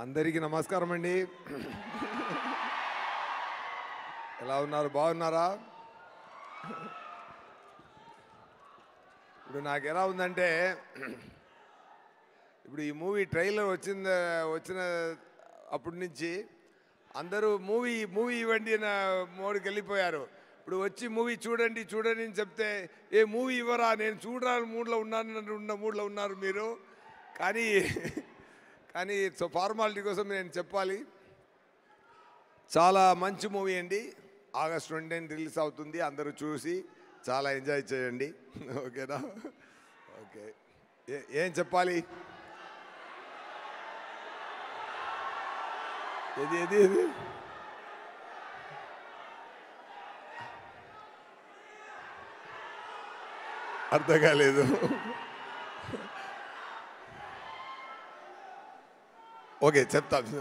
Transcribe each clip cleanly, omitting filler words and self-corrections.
అందరికీ నమస్కారం అండి. ఎలా ఉన్నారు? బాగున్నారా? ఇప్పుడు నాకు ఎలా ఉందంటే, ఇప్పుడు ఈ మూవీ ట్రైలర్ వచ్చిన అప్పటి నుంచి అందరూ మూవీ ఇవ్వండి నా మోడికి వెళ్ళిపోయారు. ఇప్పుడు వచ్చి మూవీ చూడండి అని చెప్తే ఏ మూవీ ఇవ్వరా, నేను చూడాలని మూడ్లో ఉన్నారు మీరు. కానీ ఫార్మాలిటీ కోసం నేను చెప్పాలి, చాలా మంచి మూవీ అండి. ఆగస్ట్ 20 రిలీజ్ అవుతుంది. అందరూ చూసి చాలా ఎంజాయ్ చేయండి. ఓకేనా? ఓకే, ఏం చెప్పాలి? ఏది అర్థం కాలేదు. ఓకే, చెప్తాను.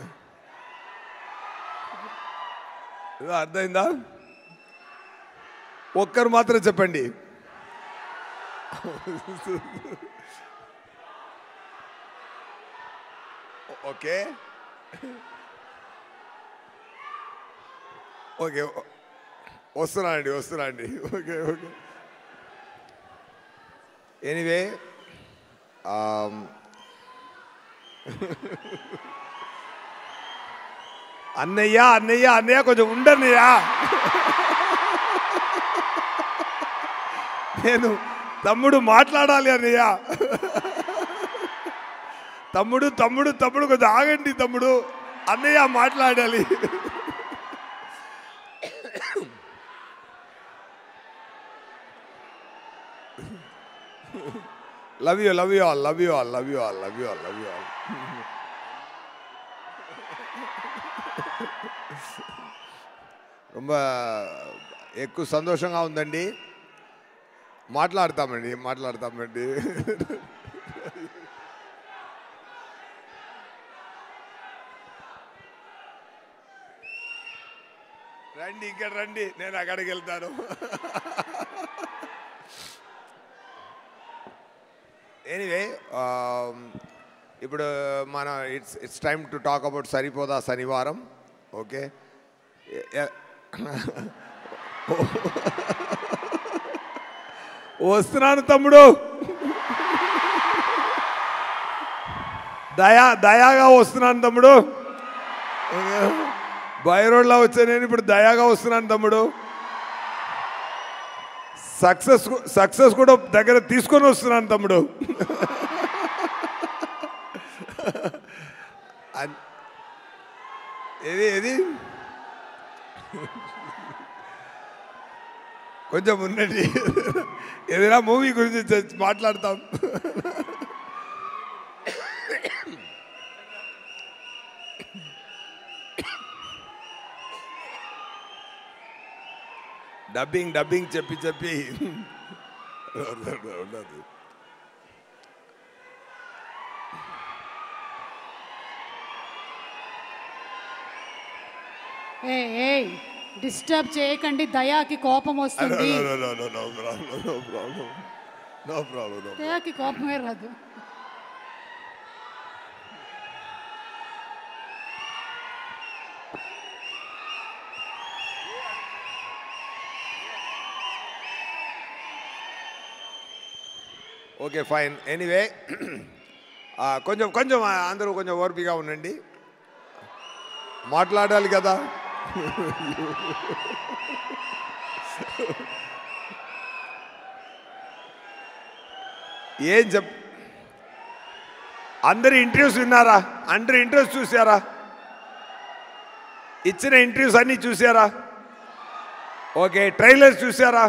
అర్థమైందా? ఒక్కరు మాత్రం చెప్పండి. ఓకే ఓకే, వస్తున్నా అండి. ఓకే. ఎనీవే, అన్నయ్య కొంచెం ఉండన్నయ్యా. నేను తమ్ముడు మాట్లాడాలి అన్నయ్య. తమ్ముడు కొంచెం ఆగండి తమ్ముడు. అన్నయ్య మాట్లాడాలి. Love you all. ரொம்ப ఎక్కువ సంతోషంగా ఉందండి. మాట్లాడతామండి. రండి, ఇక్కడ రండి, నేను అక్కడికి వెళ్తాను. ఎనీవే, ఇప్పుడు మనం it's time to talk about Saripodhaa Sanivaaram. Okay, వస్తున్నాను తమ్ముడు. దయాగా వస్తున్నాను తమ్ముడు. బై రోడ్లో వచ్చా నేను, ఇప్పుడు దయాగా వస్తున్నాను తమ్ముడు. సక్సెస్ కూడా దగ్గర తీసుకొని వస్తున్నాను తమ్ముడు. ఏది కొంచెం ఉండండి, ఏదైనా మూవీ గురించి మాట్లాడతాం. డబ్బింగ్ చెప్పి ఉండదు. డిస్టర్బ్ చేయకండి, దయాకి కోపం వస్తుంది. దయాకి కోపమే రాదు. Okay, fine. ఎనీవే, కొంచెం అందరూ కొంచెం ఓర్పిగా ఉండండి, మాట్లాడాలి కదా. అందరి ఇంటర్వ్యూస్ విన్నారా? అందరి ఇంటర్వ్యూస్ చూసారా? ఇచ్చిన ఇంటర్వ్యూస్ అన్నీ చూసారా? ఓకే, ట్రైలర్స్ చూసారా?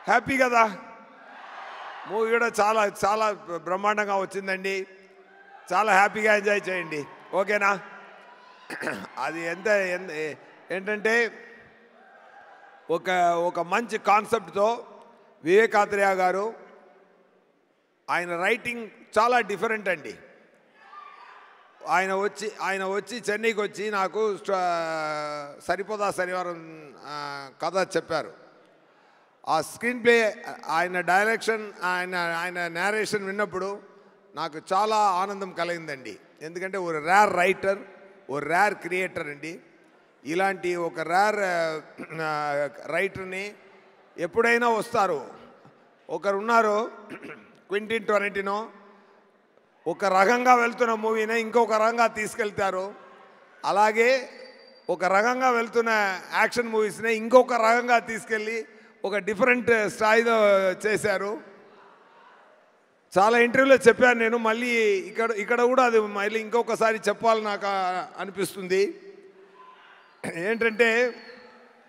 హ్యాపీ కదా? మూవీ కూడా చాలా చాలా బ్రహ్మాండంగా వచ్చిందండి. చాలా హ్యాపీగా ఎంజాయ్ చేయండి. ఓకేనా? అది ఏంటంటే ఒక మంచి కాన్సెప్ట్తో వివేకాత్రేయ గారు, ఆయన రైటింగ్ చాలా డిఫరెంట్ అండి. ఆయన వచ్చి చెన్నైకి వచ్చి నాకు సరిపోదా శనివారం కథ చెప్పారు. ఆ స్క్రీన్ ప్లే, ఆయన డైరెక్షన్, ఆయన నేరేషన్ విన్నప్పుడు నాకు చాలా ఆనందం కలిగిందండి. ఎందుకంటే ఒక రేర్ రైటర్, ఒక రేర్ క్రియేటర్ అండి. ఇలాంటి ఒక రేర్ రైటర్ని ఎప్పుడైనా వస్తారు. ఒకరున్నారు క్వింటిన్ టొరంటినో, ఒక రకంగా వెళ్తున్న మూవీని ఇంకొక రకంగా తీసుకెళ్తారు. అలాగే ఒక రకంగా వెళ్తున్న యాక్షన్ మూవీస్ని ఇంకొక రకంగా తీసుకెళ్ళి ఒక డిఫరెంట్ స్థాయిలో చేశారు. చాలా ఇంటర్వ్యూలో చెప్పాను నేను, మళ్ళీ ఇక్కడ కూడా అది మళ్ళీ ఇంకొకసారి చెప్పాలి నాకు అనిపిస్తుంది. ఏంటంటే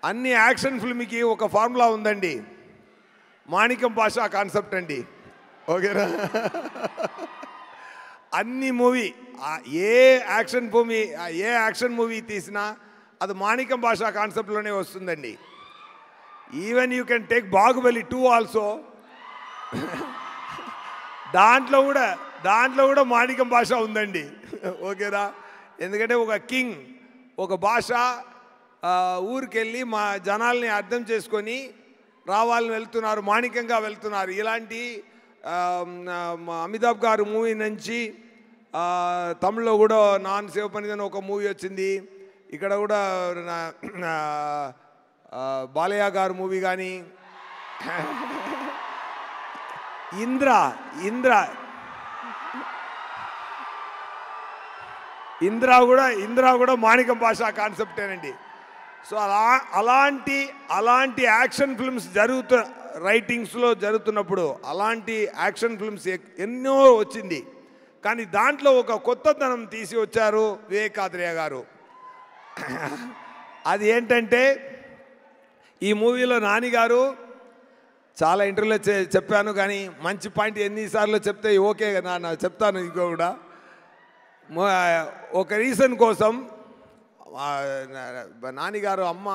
అన్ని యాక్షన్ ఫిల్మ్కి ఒక ఫార్ములా ఉందండి. మాణిక్యం భాషా కాన్సెప్ట్ అండి. ఓకేనా? అన్ని మూవీ ఏ యాక్షన్ మూవీ తీసినా అది మాణిక్యం భాషా కాన్సెప్ట్లోనే వస్తుందండి. Even you can take Baahubali 2 also. దాంట్లో కూడా మాణిక్యం భాష ఉందండి. ఓకేనా? ఎందుకంటే ఒక కింగ్ ఒక భాష ఊరికెళ్ళి మా జనాల్ని అర్థం చేసుకొని రావాలని వెళ్తున్నారు, మాణిక్యంగా వెళ్తున్నారు. ఇలాంటి అమితాబ్ గారు మూవీ నుంచి తమిళ్లో కూడా నాన్ శివపనిదని ఒక మూవీ వచ్చింది. ఇక్కడ కూడా బాలయ్య గారు మూవీ కానీ ఇంద్ర కూడా మాణిక్యం భాష కాన్సెప్టేనండి. సో అలాంటి యాక్షన్ ఫిల్మ్స్ రైటింగ్స్లో జరుగుతున్నప్పుడు అలాంటి యాక్షన్ ఫిల్మ్స్ ఎన్నో వచ్చింది. కానీ దాంట్లో ఒక కొత్తదనం తీసి వచ్చారు వివేకాద్రయ్య గారు. అది ఏంటంటే ఈ మూవీలో నాని గారు చాలా ఇంటర్వ్యూలో చెప్పాను, కానీ మంచి పాయింట్ ఎన్నిసార్లు చెప్తే ఓకే నా చెప్తాను. ఇంకో కూడా ఒక రీజన్ కోసం నానిగారు అమ్మ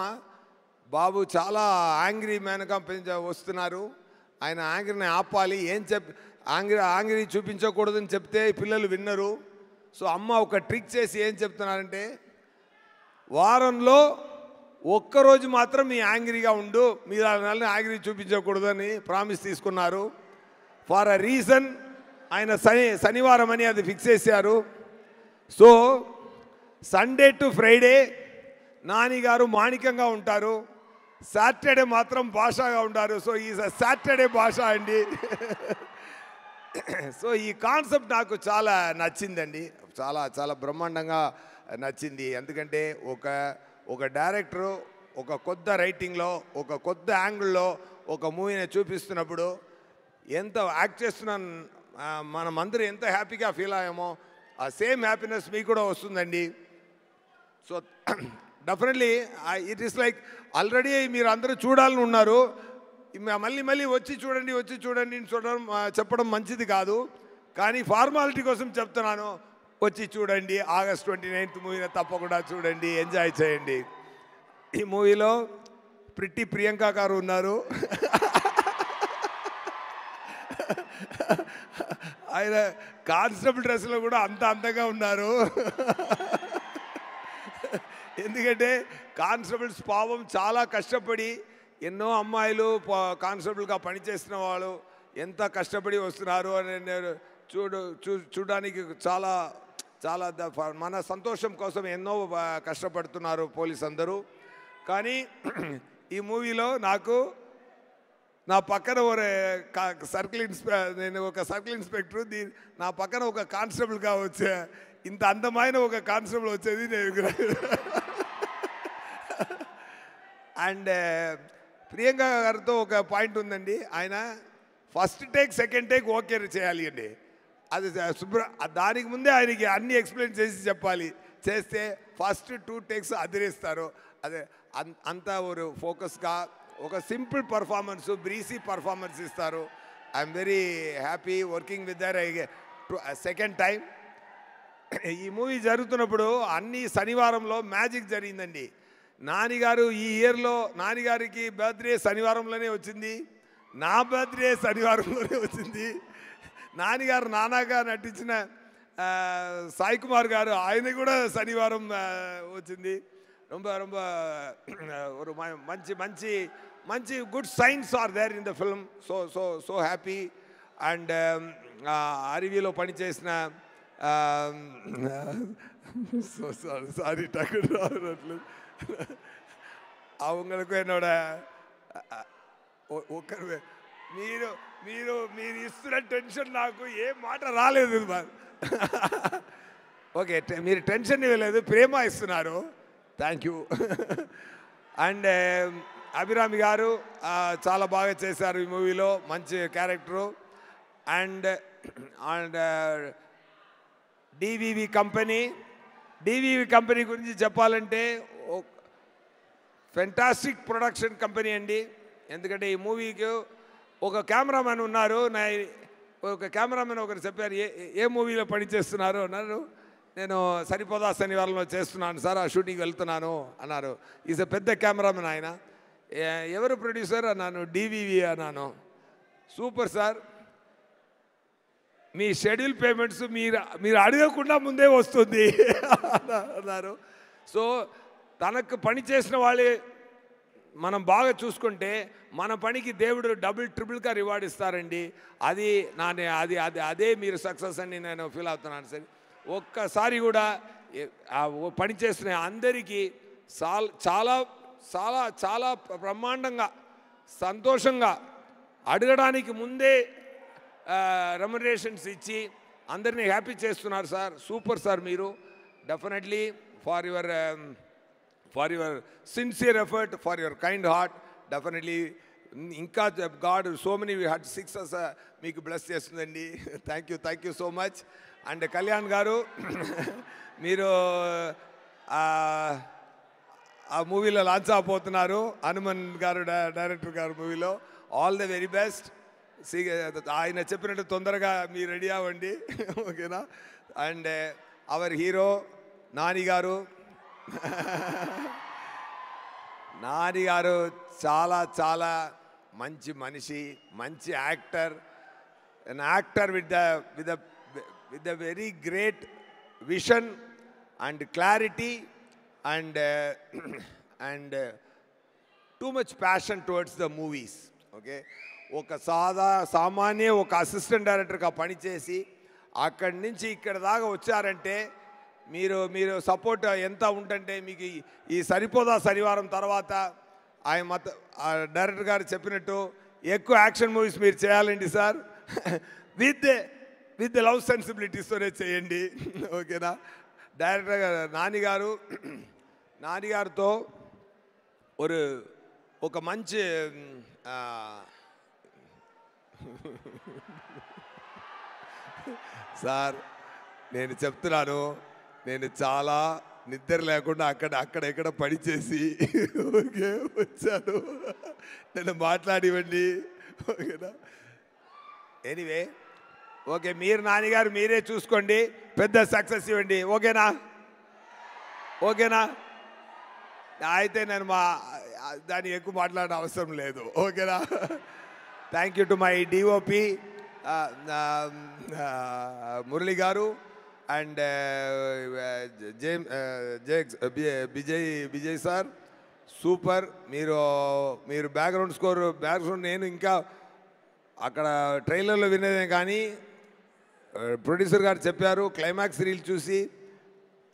బాబు చాలా యాంగ్రీ మ్యాన్గా వస్తున్నారు, ఆయన యాంగ్రీని ఆపాలి, యాంగ్రీ చూపించకూడదని చెప్తే పిల్లలు విన్నరు. సో అమ్మ ఒక ట్రిక్ చేసి ఏం చెప్తున్నారంటే, వారంలో ఒక్కరోజు మాత్రం మీ యాంగ్రీగా ఉండు, మీరు యాంగ్రీ చూపించకూడదని ప్రామిస్ తీసుకున్నారు. ఫర్ అ రీజన్ ఆయన శనివారం అని అది ఫిక్స్ చేశారు. So Sunday to Friday Nani గారు మాణిక్యంగా ఉంటారు, సాటర్డే మాత్రం భాషగా ఉంటారు. సో ఈ సాటర్డే భాష అండి. సో ఈ కాన్సెప్ట్ నాకు చాలా నచ్చిందండి, చాలా చాలా బ్రహ్మాండంగా నచ్చింది. ఎందుకంటే ఒక డైరెక్టరు ఒక కొత్త రైటింగ్లో ఒక కొత్త యాంగిల్లో ఒక మూవీని చూపిస్తున్నప్పుడు ఎంత యాక్ట్ చేస్తున్న మనమందరూ ఎంత హ్యాపీగా ఫీల్ అయ్యామో ఆ సేమ్ హ్యాపీనెస్ మీకు కూడా వస్తుందండి. So definitely it is like already మీరు అందరూ చూడాలని ఉన్నారు, మళ్ళీ వచ్చి చూడండి చెప్పడం మంచిది కాదు. కానీ ఫార్మాలిటీ కోసం చెప్తున్నాను, వచ్చి చూడండి. ఆగస్ట్ 29th మూవీని తప్పకుండా చూడండి, ఎంజాయ్ చేయండి. ఈ మూవీలో ప్రిట్టి ప్రియాంక గారు ఉన్నారు. ఆయన కానిస్టేబుల్ డ్రెస్లో కూడా అంత అందంగా ఉన్నారు. ఎందుకంటే కానిస్టేబుల్స్ పాపం చాలా కష్టపడి ఎన్నో అమ్మాయిలు కానిస్టేబుల్గా పనిచేసిన వాళ్ళు ఎంత కష్టపడి వస్తున్నారు అని చూడడానికి చాలా చాలా మన సంతోషం కోసం ఎన్నో కష్టపడుతున్నారు పోలీస్ అందరూ. కానీ ఈ మూవీలో నా పక్కన నేను ఒక సర్కిల్ ఇన్స్పెక్టర్, నా పక్కన ఒక కానిస్టేబుల్గా వచ్చే ఇంత అందమైన ఒక కానిస్టేబుల్ వచ్చేది నేను. అండ్ ప్రియాంక గారితో ఒక పాయింట్ ఉందండి, ఆయన first take second take okay చేయాలి అండి. అది దానికి ముందే ఆయనకి అన్ని ఎక్స్ప్లెయిన్ చేసి చెప్పాలి, చేస్తే ఫస్ట్ 2 టేక్స్ అదిరేస్తారు. అదే అంతా ఒక ఫోకస్గా ఒక సింపుల్ పర్ఫార్మెన్స్, బ్రీసీ పర్ఫార్మెన్స్ ఇస్తారు. I'm very happy working with their second time. ఈ మూవీ జరుగుతున్నప్పుడు అన్ని శనివారంలో మ్యాజిక్ జరిగిందండి. నానిగారు ఈ ఇయర్లో నానిగారికి బర్త్డే శనివారంలోనే వచ్చింది, నా బర్త్డే శనివారంలోనే వచ్చింది. నానిగారు నానాగా నటించిన సాయి కుమార్ గారు ఆయన కూడా శనివారం వచ్చింది. ரொம்ப ரொம்ப ஒரு మంచి good signs are there in the film. So happy. And అరివిలో పనిచేసిన சாரி டக்குன்னு அவங்களுக்கு என்னோட ఒకరు మీరు మీరు మీరు ఇస్తున్న టెన్షన్ నాకు ఏ మాట రాలేదు ఓకే మీరు టెన్షన్ ఇవ్వలేదు ప్రేమ ఇస్తున్నారు థ్యాంక్ యూ అండ్ అభిరామి గారు చాలా బాగా చేశారు ఈ మూవీలో మంచి character and and DVV company గురించి చెప్పాలంటే ఫెంటాస్టిక్ ప్రొడక్షన్ కంపెనీ అండి ఎందుకంటే ఈ మూవీకి ఒక కెమెరామెన్ ఉన్నారు ఒక కెమెరామెన్ ఒకరు చెప్పారు ఏ మూవీలో పనిచేస్తున్నారు అన్నారు నేను సరిపోదా శనివారంలో చేస్తున్నాను సార్ ఆ షూటింగ్కి వెళ్తున్నాను అన్నారు ఈజ్ ఎ పెద్ద కెమెరామెన్ ఆయన ఎవరు ప్రొడ్యూసర్ అన్నాను డివివి అన్నాను సూపర్ సార్ మీ షెడ్యూల్ పేమెంట్స్ మీరు అడగకుండా ముందే వస్తుంది అన్నారు సో తనకు పని చేసిన వాళ్ళే మనం బాగా చూసుకుంటే మన పనికి దేవుడు డబుల్ ట్రిపుల్గా రివార్డ్ ఇస్తారండి అది అదే మీరు సక్సెస్ అని నేను ఫీల్ అవుతున్నాను సార్ ఒక్కసారి కూడా పని చేస్తున్న అందరికీ చాలా చాలా చాలా బ్రహ్మాండంగా సంతోషంగా అడగడానికి ముందే రెమ్యునరేషన్స్ ఇచ్చి అందరినీ హ్యాపీ చేస్తున్నారు సార్ సూపర్ సార్ మీరు definitely for your sincere effort for your kind heart definitely ఇంకా god so many heart success మీకు బ్లెస్ చేస్తుందండి thank you so much and Kalyan garu మీరు ఆ మూవీలో లాంచ్ అవబోతున్నారు హనుమన్ గారు డైరెక్టర్ గారు మూవీలో ఆల్ ద వెరీ బెస్ట్ ఆయన చెప్పినట్టు తొందరగా మీరు రెడీ అవ్వండి ఓకేనా అండ్ అవర్ హీరో నాని గారు చాలా చాలా మంచి మనిషి మంచి actor an actor with the very great vision and clarity and too much passion towards the movies okay ఒక సామాన్య ఒక అసిస్టెంట్ డైరెక్టర్గా పనిచేసి అక్కడి నుంచి ఇక్కడ దాకా వచ్చారంటే మీరు సపోర్ట్ ఎంత ఉంటుంటే మీకు ఈ సరిపోదా శనివారం తర్వాత ఆయన డైరెక్టర్ గారు చెప్పినట్టు ఎక్కువ యాక్షన్ మూవీస్ మీరు చేయాలండి సార్ విత్ లవ్ సెన్సిబిలిటీస్తోనే చేయండి ఓకేనా డైరెక్టర్ గారు నాని గారితో ఒక మంచి సార్ నేను చెప్తున్నాను నేను చాలా నిద్ర లేకుండా అక్కడ పనిచేసి ఓకే వచ్చాను నేను మాట్లాడివ్వండి ఓకేనా ఎనీవే ఓకే మీరు నాన్నగారు మీరే చూసుకోండి పెద్ద సక్సెస్ ఇవ్వండి ఓకేనా అయితే నేను దాన్ని ఎక్కువ మాట్లాడడం అవసరం లేదు ఓకేనా thank you to my DOP Murali గారు అండ్ విజయ్ సార్ సూపర్ మీరు బ్యాక్గ్రౌండ్ స్కోర్ నేను ఇంకా అక్కడ ట్రైలర్లో వినేదే కానీ ప్రొడ్యూసర్ గారు చెప్పారు క్లైమాక్స్ రీల్ చూసి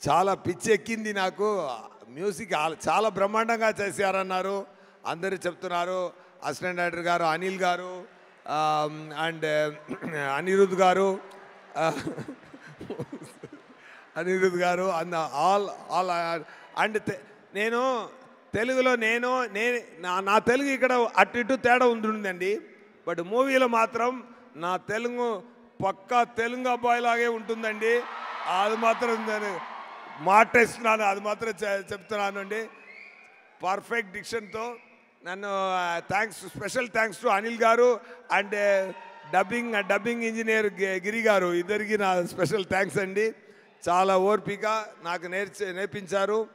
చాలా పిచ్చి ఎక్కింది నాకు మ్యూజిక్ చాలా బ్రహ్మాండంగా చేశారన్నారు అందరూ చెప్తున్నారు అసిస్టెంట్ డైరెక్టర్ గారు అనిల్ గారు అండ్ అనిరుద్ గారు అండ్ ఆల్ అండ్ నేను తెలుగులో నా తెలుగు ఇక్కడ అటు ఇటు తేడా ఉంటుందండి బట్ మూవీలో మాత్రం నా తెలుగు పక్కా తెలుగు అబ్బాయి లాగే ఉంటుందండి అది మాత్రం నేను మాటేస్తున్నాను అది మాత్రం చెప్తున్నాను అండి పర్ఫెక్ట్ డిక్షన్తో నన్ను స్పెషల్ థ్యాంక్స్ టు అనిల్ గారు అండ్ డబ్బింగ్ ఇంజనీర్ గిరి గారు ఇద్దరికి నా స్పెషల్ థ్యాంక్స్ అండి చాలా ఓర్పిక నాకు నేర్పించారు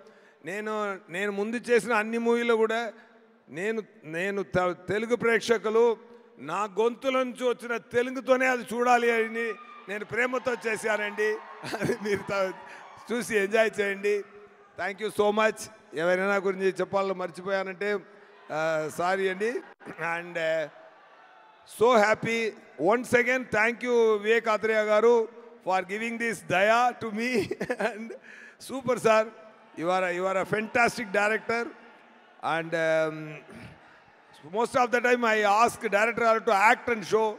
నేను ముందు చేసిన అన్ని మూవీలో కూడా నేను తెలుగు ప్రేక్షకులు నా గొంతుల నుంచి వచ్చిన తెలుగుతోనే అది చూడాలి అని నేను ప్రేమతో చేశానండి అది మీరు చూసి ఎంజాయ్ చేయండి థ్యాంక్ యూ సో మచ్ ఎవరైనా గురించి చెప్పాలో మర్చిపోయానంటే సారీ అండి and So happy. Once again, thank you, Vivek Atreya Garu, for giving this Daya to me. And super, sir. You are a fantastic director. And most of the time I ask director to act and show.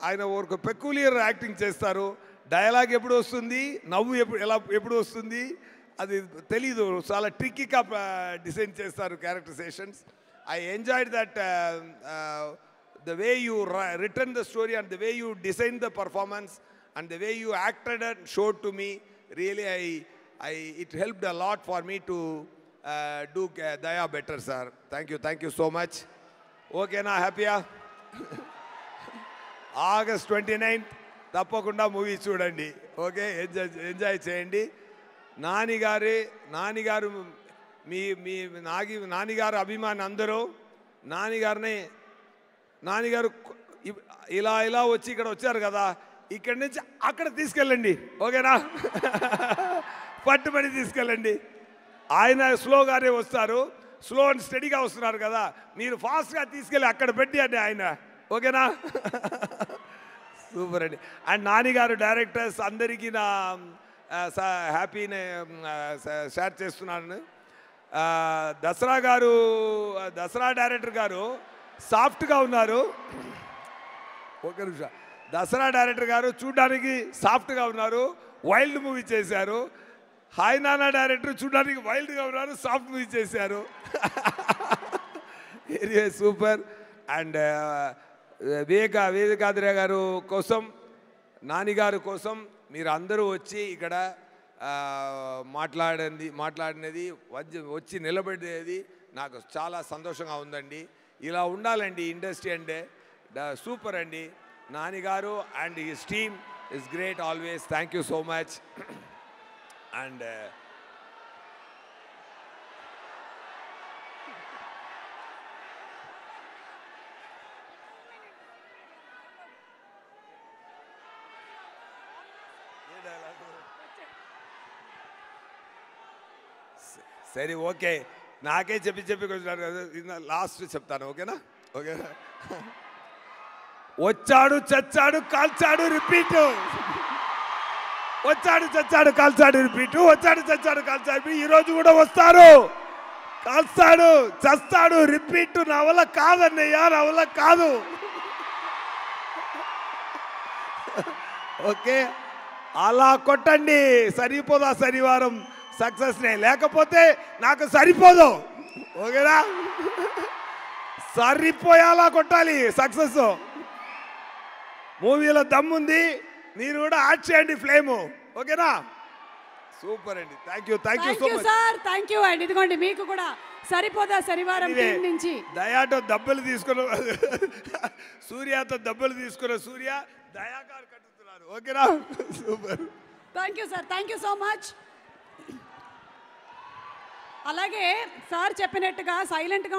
ఆయన ఒక peculiar acting చేస్తారు. Dialogue ఎప్పుడు వస్తుంది, నవ్వు ఎప్పుడు వస్తుంది అది తెలీదు. చాలా ట్రిక్కీగా డిజైన్ చేస్తారు characterisations. I enjoyed that the way you written the story and the way you designed the performance and the way you acted and showed to me. Really, it helped a lot for me to do Daya better, sir. Thank you so much. Okay, na happy? August 29th, తప్పకుండా movie చూడండి. Okay, enjoy చేయండి. నానిగారు మీ నానిగారు అభిమాని అందరూ నానిగారు ఇలా వచ్చి ఇక్కడ వచ్చారు కదా, ఇక్కడి నుంచి అక్కడ తీసుకెళ్ళండి. ఓకేనా? పట్టుబడి తీసుకెళ్ళండి. ఆయన స్లోగానే వస్తారు, స్లో అండ్ స్టడీగా వస్తున్నారు కదా, మీరు ఫాస్ట్గా తీసుకెళ్ళి అక్కడ పెట్టి అండి ఆయన. ఓకేనా? సూపర్ అండి. అండ్ నానిగారు డైరెక్టర్స్ అందరికీ నా హ్యాపీని షేర్ చేస్తున్నాను. దసరా డైరెక్టర్ గారు సాఫ్ట్గా ఉన్నారు. ఒక నిమిషం. దసరా డైరెక్టర్ గారు చూడడానికి సాఫ్ట్గా ఉన్నారు, వైల్డ్ మూవీ చేశారు. హాయ్ నానా డైరెక్టర్ చూడడానికి వైల్డ్గా ఉన్నారు, సాఫ్ట్ మూవీ చేశారు. సూపర్. అండ్ వివేకాద్రి గారు కోసం, నానిగారు కోసం మీరు అందరూ వచ్చి ఇక్కడ మాట్లాడినది వచ్చి నిలబడేది నాకు చాలా సంతోషంగా ఉందండి. ఇలా ఉండాలండి ఇండస్ట్రీ అంటే. సూపర్ అండి. నానిగారు and his team is great always. Thank you so much. And సరే, ఓకే, నాకే చెప్పి లాస్ట్ చెప్తాను. ఓకేనా? ఓకేనా? వచ్చాడు చచ్చాడు కాల్చాడు రిపీట్. వచ్చాడు చచ్చాడు కాల్చాడు రిపీట్. వచ్చాడు చచ్చాడు కాల్చాడు. ఈరోజు కూడా వస్తారు, కాల్స్తాడు చస్తాడు రిపీట్. నా వల్ల కాదన్నయ్యా, నా వల్ల కాదు. ఓకే, అలా కొట్టండి. సరిపోదా శనివారం సక్సెస్నే, లేకపోతే నాకు సరిపోదు. ఓకేనా? సరిపోయేలా కొట్టాలి సక్సెస్. మూవీలో దమ్ముంది, మీరు కూడా యాడ్ చేయండి ఫ్లేము. ఓకేనా? సూపర్ అండి. Thank you so much sir. Thank you అండి. ఇదిగోండి మీకు కూడా సరిపోదా శనివారం టీం నుంచి. దయాతో దెబ్బలు తీసుకున్న సూర్యతో దెబ్బలు తీసుకున్న సూర్య దయాగారు కట్టుతున్నారు. ఓకేనా? Super. Thank you sir. Thank you so much. అలాగే సార్ చెప్పినట్టుగా సైలెంట్గా